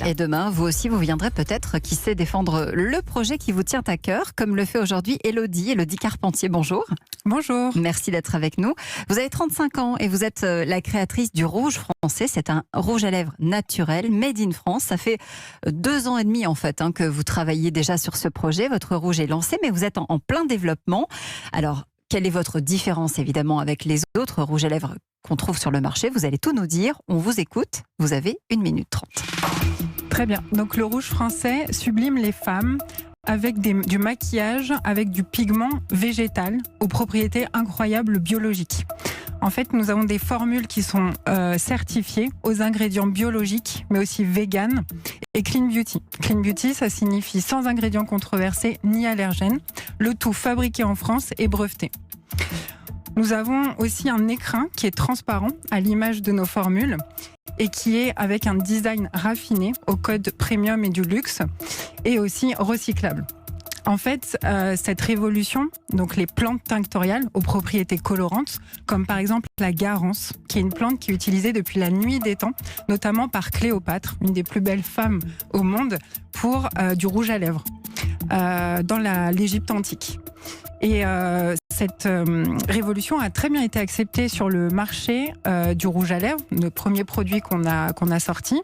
Et demain, vous aussi, vous viendrez peut-être, qui sait, défendre le projet qui vous tient à cœur, comme le fait aujourd'hui Élodie Carpentier. Bonjour. Bonjour. Merci d'être avec nous. Vous avez 35 ans et vous êtes la créatrice du Rouge Français. C'est un rouge à lèvres naturel, made in France. Ça fait 2 ans et demi en fait que vous travaillez déjà sur ce projet. Votre rouge est lancé, mais vous êtes en plein développement. Alors, quelle est votre différence évidemment avec les autres rouges à lèvres qu'on trouve sur le marché? Vous allez tout nous dire. On vous écoute. Vous avez 1 minute 30. Très bien. Donc le rouge français sublime les femmes avec du maquillage, avec du pigment végétal aux propriétés incroyables biologiques. En fait, nous avons des formules qui sont certifiées aux ingrédients biologiques, mais aussi vegan et clean beauty. Clean beauty, ça signifie sans ingrédients controversés ni allergènes. Le tout fabriqué en France et breveté. Nous avons aussi un écrin qui est transparent à l'image de nos formules et qui est avec un design raffiné au code premium et du luxe et aussi recyclable. En fait, cette révolution, donc les plantes tinctoriales aux propriétés colorantes, comme par exemple la garance, qui est une plante qui est utilisée depuis la nuit des temps, notamment par Cléopâtre, une des plus belles femmes au monde, pour du rouge à lèvres, dans l'Égypte antique. Et cette révolution a très bien été acceptée sur le marché du rouge à lèvres, le premier produit qu'on a sorti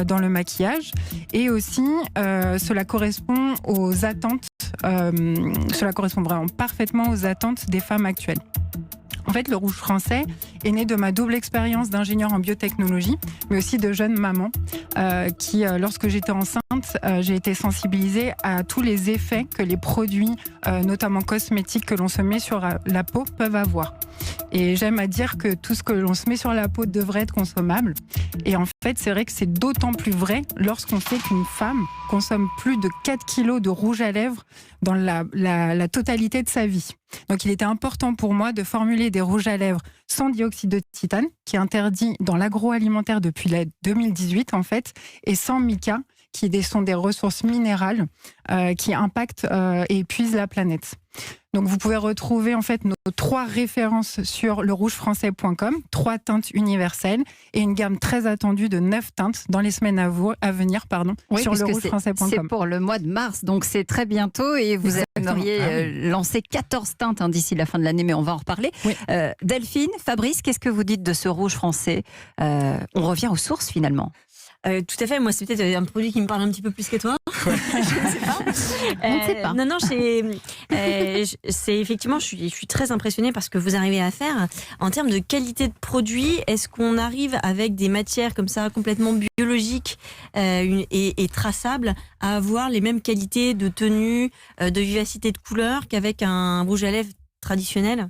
dans le maquillage. Et aussi, cela correspond aux attentes, cela correspond vraiment parfaitement aux attentes des femmes actuelles. En fait, le rouge français est né de ma double expérience d'ingénieur en biotechnologie, mais aussi de jeune maman qui, lorsque j'étais enceinte, j'ai été sensibilisée à tous les effets que les produits, notamment cosmétiques, que l'on se met sur la peau peuvent avoir. Et j'aime à dire que tout ce que l'on se met sur la peau devrait être consommable. Et en fait, c'est vrai que c'est d'autant plus vrai lorsqu'on sait qu'une femme consomme plus de 4 kilos de rouge à lèvres dans la totalité de sa vie. Donc il était important pour moi de formuler des rouges à lèvres sans dioxyde de titane, qui est interdit dans l'agroalimentaire depuis 2018 en fait, et sans mica, qui sont des ressources minérales qui impactent et épuisent la planète. Donc vous pouvez retrouver en fait nos 3 références sur lerougefrançais.com, 3 teintes universelles et une gamme très attendue de 9 teintes dans les semaines à venir oui, sur lerougefrançais.com. C'est pour le mois de mars, donc c'est très bientôt et vous aimeriez lancer 14 teintes d'ici la fin de l'année, mais on va en reparler. Oui. Delphine, Fabrice, qu'est-ce que vous dites de ce rouge français? On revient aux sources finalement. Tout à fait, moi c'est peut-être un produit qui me parle un petit peu plus que toi. Je ne sais pas. On ne sait pas. Non, c'est effectivement, je suis très impressionnée par ce que vous arrivez à faire. En termes de qualité de produit, est-ce qu'on arrive avec des matières comme ça complètement biologiques et traçables à avoir les mêmes qualités de tenue, de vivacité de couleur qu'avec un rouge à lèvres traditionnel ?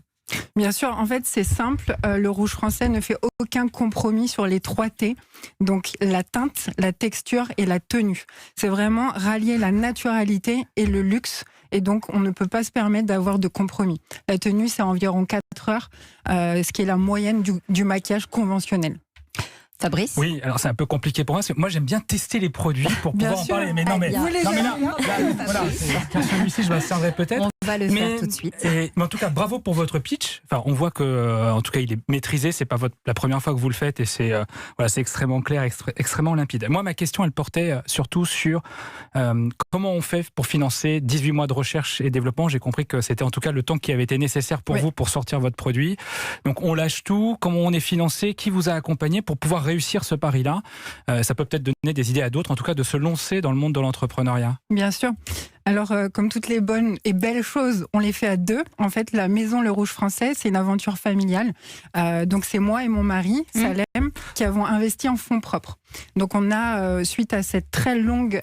Bien sûr, en fait, c'est simple. Le rouge français ne fait aucun compromis sur les 3 T. Donc, la teinte, la texture et la tenue. C'est vraiment rallier la naturalité et le luxe. Et donc, on ne peut pas se permettre d'avoir de compromis. La tenue, c'est environ 4 heures, ce qui est la moyenne du maquillage conventionnel. Fabrice? Oui, alors c'est un peu compliqué pour moi, parce que moi j'aime bien tester les produits pour pouvoir en parler. Mais non, mais voilà, celui-ci je m'assemblerai peut-être. On va le faire tout de suite. Mais en tout cas, bravo pour votre pitch. Enfin, on voit que, en tout cas, il est maîtrisé. C'est pas la première fois que vous le faites, et c'est extrêmement clair, extrêmement limpide. Moi, ma question, elle portait surtout sur comment on fait pour financer 18 mois de recherche et développement. J'ai compris que c'était en tout cas le temps qui avait été nécessaire pour vous pour sortir votre produit. Donc, on lâche tout. Comment on est financé? Qui vous a accompagné pour pouvoir réussir ce pari-là? Ça peut peut-être donner des idées à d'autres, en tout cas, de se lancer dans le monde de l'entrepreneuriat. Bien sûr. Alors, comme toutes les bonnes et belles choses, on les fait à 2. En fait, la maison Le Rouge Français, c'est une aventure familiale. Donc, c'est moi et mon mari, Salem, qui avons investi en fonds propres. Donc, on a, suite à cette très longue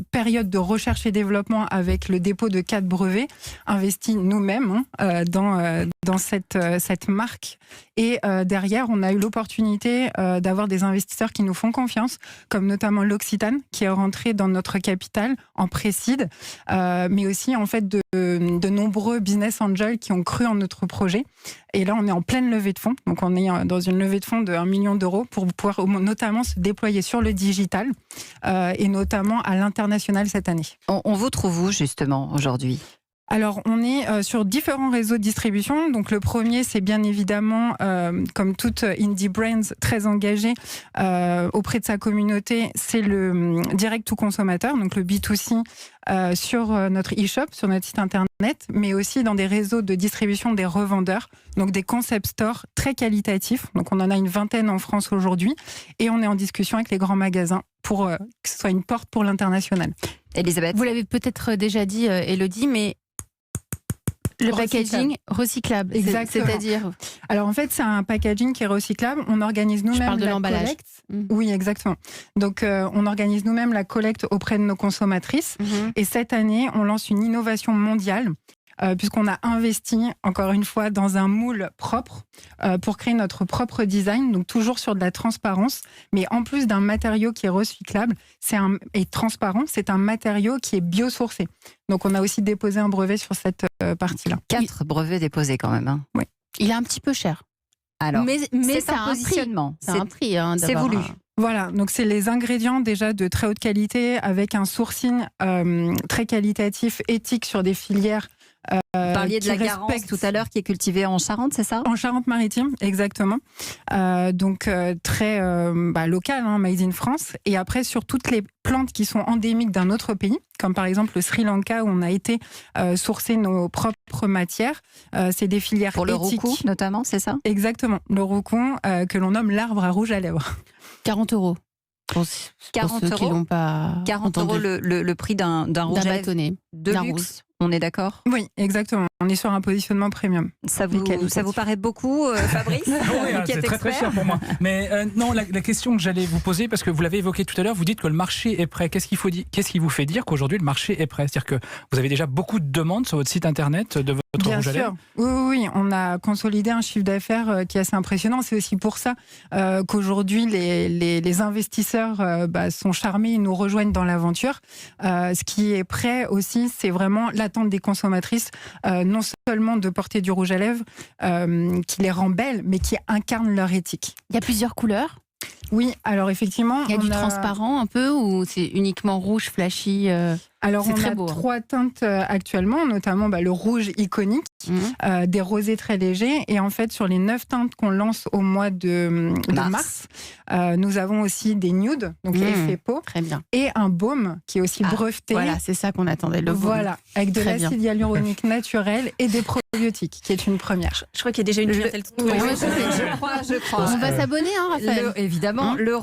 période de recherche et développement avec le dépôt de 4 brevets, investi nous-mêmes dans cette marque. Et derrière, on a eu l'opportunité d'avoir des investisseurs qui nous font confiance, comme notamment l'Occitane, qui est rentré dans notre capital en pré-seed, mais aussi en fait de nombreux business angels qui ont cru en notre projet. Et là, on est en pleine levée de fonds. Donc, on est dans une levée de fonds de 1 million d'euros pour pouvoir notamment se déployer sur le digital et notamment à l'international cette année. On vous trouve où justement aujourd'hui ? Alors, on est sur différents réseaux de distribution. Donc, le premier, c'est bien évidemment, comme toute indie brands très engagée auprès de sa communauté, c'est le direct to consommateur, donc le B2C sur notre e-shop, sur notre site internet, mais aussi dans des réseaux de distribution des revendeurs, donc des concept stores très qualitatifs. Donc, on en a une vingtaine en France aujourd'hui et on est en discussion avec les grands magasins pour que ce soit une porte pour l'international. Elisabeth. Vous l'avez peut-être déjà dit, Élodie, mais le packaging recyclable, Exactement. c'est-à-dire. Alors en fait, c'est un packaging qui est recyclable. On organise nous-mêmes parle de la l'emballage. collecte. Oui, exactement. Donc on organise nous-mêmes la collecte auprès de nos consommatrices. Et cette année, on lance une innovation mondiale. Puisqu'on a investi, encore une fois, dans un moule propre pour créer notre propre design, donc toujours sur de la transparence, mais en plus d'un matériau qui est recyclable et transparent, c'est un matériau qui est biosourcé. Donc on a aussi déposé un brevet sur cette partie-là. 4 brevets déposés quand même. Hein. Oui. Il est un petit peu cher. Alors, mais c'est ça un a un positionnement. prix. C'est un prix. Hein, c'est voulu. Voilà, donc c'est les ingrédients déjà de très haute qualité avec un sourcing très qualitatif, éthique sur des filières. Vous parliez de la Garance tout à l'heure qui est cultivée en Charente, c'est ça ? En Charente-Maritime, exactement. Donc très local, hein, made in France. Et après, sur toutes les plantes qui sont endémiques d'un autre pays, comme par exemple le Sri Lanka où on a été sourcer nos propres matières. C'est des filières pour le éthiques. roucou notamment, c'est ça ? Exactement, le roucou que l'on nomme l'arbre à rouge à lèvres. 40 €. Pour 40 ceux qui l'ont pas 40 entendu. € le prix d'un rouge à lèvres bâtonnet. de d'un luxe. On est d'accord ? Oui, exactement. On est sur un positionnement premium. Ça vous paraît beaucoup, Fabrice Oui, qui c'est est très très expert cher pour moi. Mais non, la question que j'allais vous poser, parce que vous l'avez évoqué tout à l'heure, vous dites que le marché est prêt. Qu'est-ce qui vous fait dire qu'aujourd'hui le marché est prêt ? C'est-à-dire que vous avez déjà beaucoup de demandes sur votre site internet de votre Bien rouge à lèvres ? sûr. Oui, on a consolidé un chiffre d'affaires qui est assez impressionnant. C'est aussi pour ça qu'aujourd'hui les investisseurs sont charmés, ils nous rejoignent dans l'aventure. Ce qui est prêt aussi, c'est vraiment l'attente des consommatrices, non seulement de porter du rouge à lèvres qui les rend belles, mais qui incarne leur éthique. Il y a plusieurs couleurs. Oui, alors effectivement... Il y a du transparent un peu ou c'est uniquement rouge flashy Alors c'est on très a beau, 3 teintes actuellement, notamment le rouge iconique, des rosés très légers. Et en fait, sur les 9 teintes qu'on lance au mois de mars, nous avons aussi des nudes, donc effet peau, Très bien. et un baume qui est aussi breveté. Voilà, c'est ça qu'on attendait. Le Voilà, avec de Très bien. l'acide hyaluronique naturel et des probiotiques, qui est une première. Je crois qu'il y a déjà une clientèle. Oui, je crois. On va s'abonner, hein, Raphaël. Évidemment, le